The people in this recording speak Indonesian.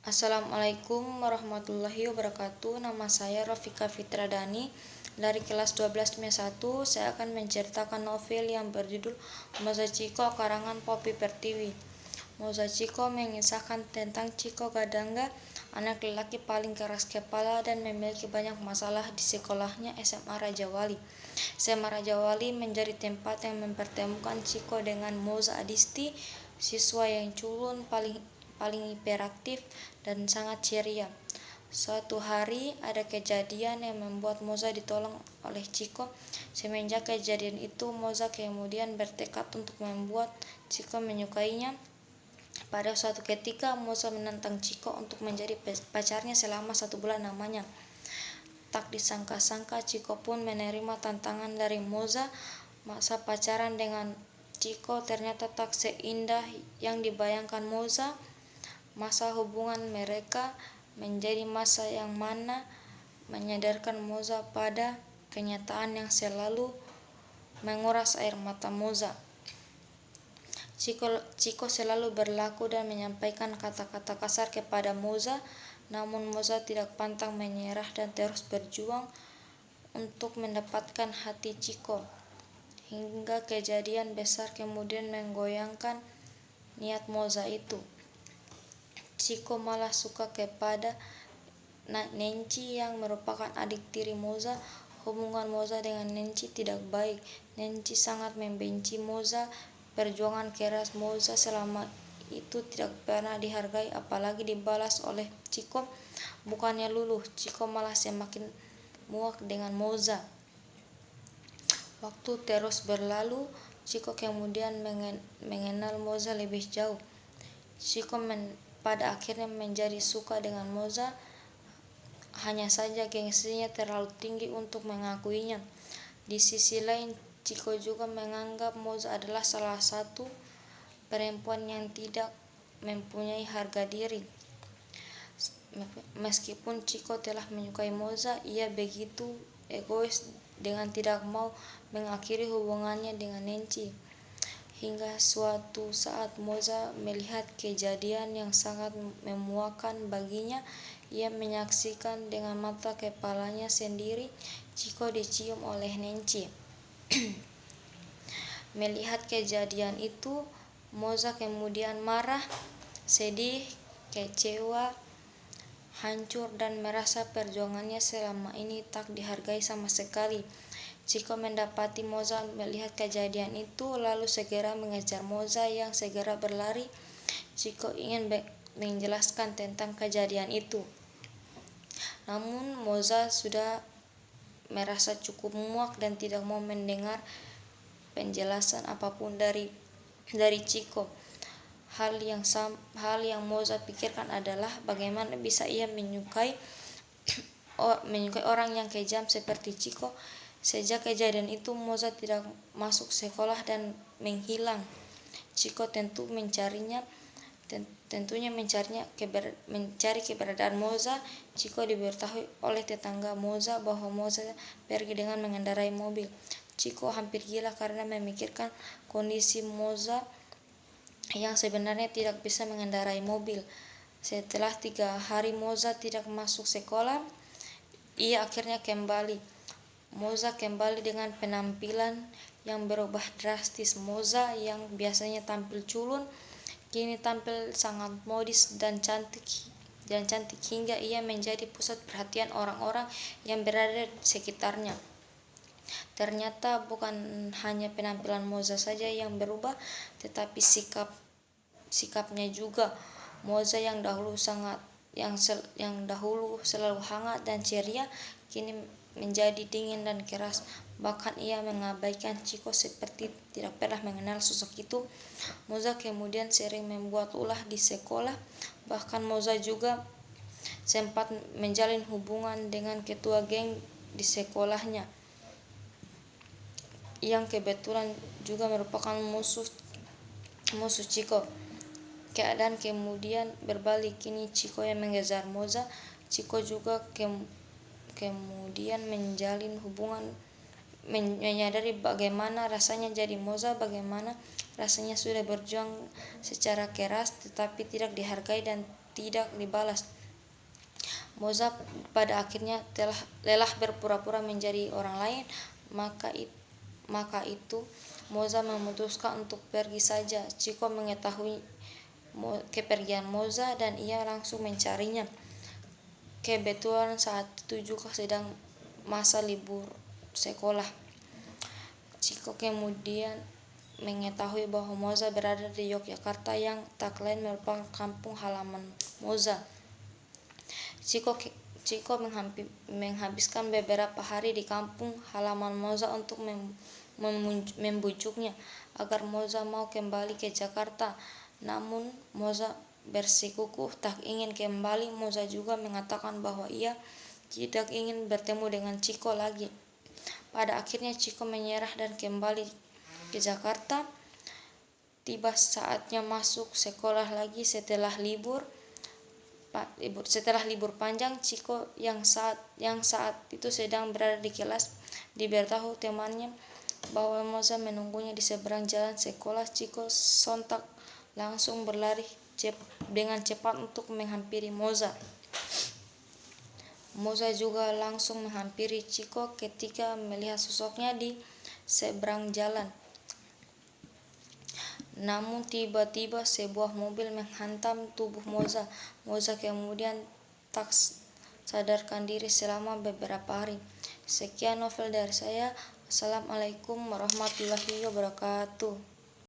Assalamualaikum warahmatullahi wabarakatuh. Nama saya Rafika Fitradani dari kelas 12 M1. Saya akan menceritakan novel yang berjudul Moza-Chiko karangan Poppy Pertiwi. Moza-Chiko mengisahkan tentang Chiko Gadangga, anak lelaki paling keras kepala dan memiliki banyak masalah di sekolahnya SMA Raja Wali. SMA Raja Wali menjadi tempat yang mempertemukan Chiko dengan Moza Adisti, siswa yang culun, paling hiperaktif dan sangat ceria. Suatu hari ada kejadian yang membuat Moza ditolong oleh Chiko. Semenjak kejadian itu, Moza kemudian bertekad untuk membuat Chiko menyukainya. Pada suatu ketika, Moza menantang Chiko untuk menjadi pacarnya selama 1 bulan namanya. Tak disangka-sangka, Chiko pun menerima tantangan dari Moza. Masa pacaran dengan Chiko ternyata tak seindah yang dibayangkan Moza. Masa hubungan mereka menjadi masa yang mana menyadarkan Moza pada kenyataan yang selalu menguras air mata Moza. Chiko selalu berlaku dan menyampaikan kata-kata kasar kepada Moza, namun Moza tidak pantang menyerah dan terus berjuang untuk mendapatkan hati Chiko. Hingga kejadian besar kemudian menggoyangkan niat Moza itu. Chiko malah suka kepada Nenci yang merupakan adik tiri Moza. Hubungan Moza dengan Nenci tidak baik. Nenci sangat membenci Moza. Perjuangan keras Moza selama itu tidak pernah dihargai, apalagi dibalas oleh Chiko. Bukannya luluh, Chiko malah semakin muak dengan Moza. Waktu terus berlalu, Chiko kemudian mengenal Moza lebih jauh. Chiko pada akhirnya menjadi suka dengan Moza, hanya saja gengsinya terlalu tinggi untuk mengakuinya. Di sisi lain, Chiko juga menganggap Moza adalah salah satu perempuan yang tidak mempunyai harga diri. Meskipun Chiko telah menyukai Moza, ia begitu egois dengan tidak mau mengakhiri hubungannya dengan Nenci. Hingga suatu saat Moza melihat kejadian yang sangat memuakkan baginya. Ia menyaksikan dengan mata kepalanya sendiri Chiko dicium oleh Nenci. Melihat kejadian itu, Moza kemudian marah, sedih, kecewa, hancur dan merasa perjuangannya selama ini tak dihargai sama sekali. Chiko mendapati Moza melihat kejadian itu, lalu segera mengejar Moza yang segera berlari. Chiko ingin menjelaskan tentang kejadian itu, namun Moza sudah merasa cukup muak dan tidak mau mendengar penjelasan apapun dari Chiko. Hal yang Moza pikirkan adalah bagaimana bisa ia menyukai orang yang kejam seperti Chiko. Sejak kejadian itu, Moza tidak masuk sekolah dan menghilang. Chiko tentunya mencari keberadaan Moza. Chiko diberitahu oleh tetangga Moza bahwa Moza pergi dengan mengendarai mobil. Chiko hampir gila karena memikirkan kondisi Moza yang sebenarnya tidak bisa mengendarai mobil. Setelah 3 hari Moza tidak masuk sekolah, ia akhirnya kembali. Moza kembali dengan penampilan yang berubah drastis. Moza yang biasanya tampil culun, kini tampil sangat modis dan cantik hingga ia menjadi pusat perhatian orang-orang yang berada di sekitarnya. Ternyata bukan hanya penampilan Moza saja yang berubah, tetapi sikapnya juga. Moza yang dahulu selalu hangat dan ceria, kini menjadi dingin dan keras. Bahkan ia mengabaikan Chiko seperti tidak pernah mengenal sosok itu. Moza kemudian sering membuat ulah di sekolah. Bahkan Moza juga sempat menjalin hubungan dengan ketua geng di sekolahnya, yang kebetulan juga merupakan musuh Chiko. Keadaan kemudian berbalik, kini Chiko yang mengejar Moza. Chiko juga kemudian menjalin hubungan, menyadari bagaimana rasanya jadi Moza, bagaimana rasanya sudah berjuang secara keras tetapi tidak dihargai dan tidak dibalas. Moza pada akhirnya telah lelah berpura-pura menjadi orang lain, maka itu Moza memutuskan untuk pergi saja. Chiko mengetahui kepergian Moza dan ia langsung mencarinya. Kebetulan saat itu juga sedang masa libur sekolah. Chiko kemudian mengetahui bahwa Moza berada di Yogyakarta yang tak lain merupakan kampung halaman Moza. Chiko menghabiskan beberapa hari di kampung halaman Moza untuk membujuknya agar Moza mau kembali ke Jakarta. Namun Moza bersikukuh tak ingin kembali. Moza juga mengatakan bahwa ia tidak ingin bertemu dengan Chiko lagi. Pada akhirnya Chiko menyerah dan kembali ke Jakarta. Tiba saatnya masuk sekolah lagi setelah libur panjang. Chiko yang saat itu sedang berada di kelas diberitahu temannya bahwa Moza menunggunya di seberang jalan sekolah. Chiko sontak langsung berlari dengan cepat untuk menghampiri Moza. Moza juga langsung menghampiri Chiko ketika melihat sosoknya di seberang jalan. Namun tiba-tiba sebuah mobil menghantam tubuh Moza. Moza kemudian tak sadarkan diri selama beberapa hari. Sekian novel dari saya. Assalamualaikum warahmatullahi wabarakatuh.